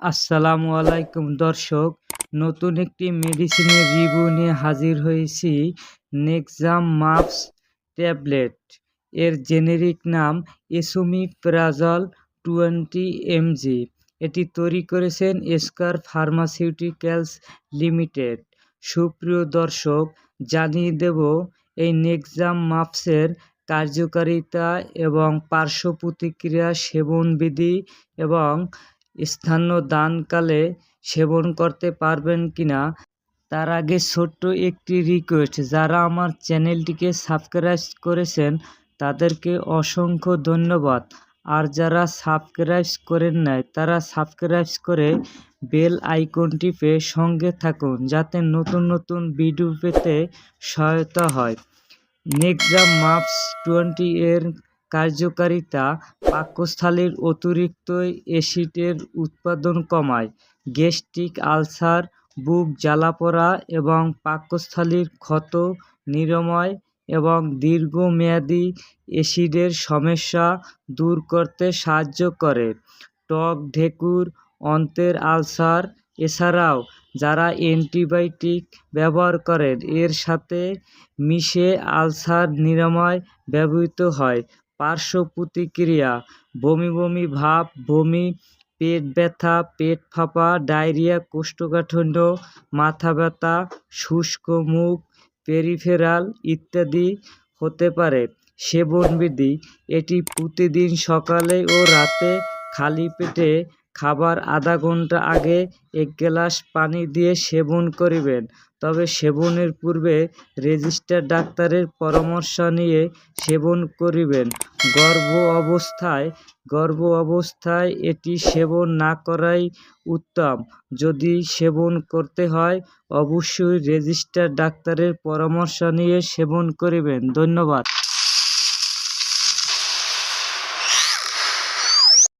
আসসালামু আলাইকুম দর্শক, নতুন একটি মেডিসিনের রিভিউ নিয়ে হাজির হয়েছি। নেক্সাম মাপস ট্যাবলেট এর জেনেরিক নাম এসোমিপ্রাজল 20 mg। এটি তৈরি করেছেন স্কয়ার ফার্মাসিউটিক্যালস লিমিটেড। সুপ্রিয় দর্শক, জানিয়ে দেব এই নেক্সাম মাপসের কার্যকারিতা এবং পার্শ্ব প্রতিক্রিয়া, সেবনবিধি এবং স্তন্যদানকালে সেবন করতে পারবেন কিনা। তার আগে ছোট্ট একটি রিকোয়েস্ট, যারা আমার চ্যানেলটিকে সাবস্ক্রাইব করেছেন তাদেরকে অসংখ্য ধন্যবাদ। আর যারা সাবস্ক্রাইব করেন নাই তারা সাবস্ক্রাইব করে বেল আইকন টিপে সঙ্গে থাকুন, যাতে নতুন নতুন ভিডিও পেতে সহায়তা হয়। নেক্সাম মাপস 20 এর কার্যকারিতা: পাকস্থলীর অতিরিক্ত অ্যাসিডের উৎপাদন কমায়, গ্যাস্ট্রিক আলসার, বুক জ্বালাপোড়া এবং পাকস্থলীর ক্ষত নিরাময় এবং দীর্ঘমেয়াদী অ্যাসিডের সমস্যা দূর করতে সাহায্য করে। টক ঢেকুর, অন্ত্রের আলসার। এছাড়াও যারা অ্যান্টিবায়োটিক ব্যবহার করেন এর সাথে মিশে আলসার নিরাময় ব্যবহৃত হয়। পার্শ্ব প্রতিক্রিয়া: বমি বমি ভাব, বমি, পেট ব্যথা, পেট ফাঁপা, ডায়রিয়া, কোষ্ঠকাঠিন্য, মাথা ব্যথা, শুষ্ক মুখ, পেরিফেরাল ইত্যাদি হতে পারে। সেবনবিধি: এটি প্রতিদিন সকালে ও রাতে খালি পেটে খাবার আধা ঘন্টা আগে 1 গ্লাস পানি দিয়ে সেবন করিবেন। তবে সেবনের পূর্বে রেজিস্টার্ড ডাক্তারের পরামর্শ নিয়ে সেবন করিবেন। গর্ভ অবস্থায় এটি সেবন না করাই উত্তম। যদি সেবন করতে হয় অবশ্যই রেজিস্টার্ড ডাক্তারের পরামর্শ নিয়ে সেবন করিবেন। ধন্যবাদ।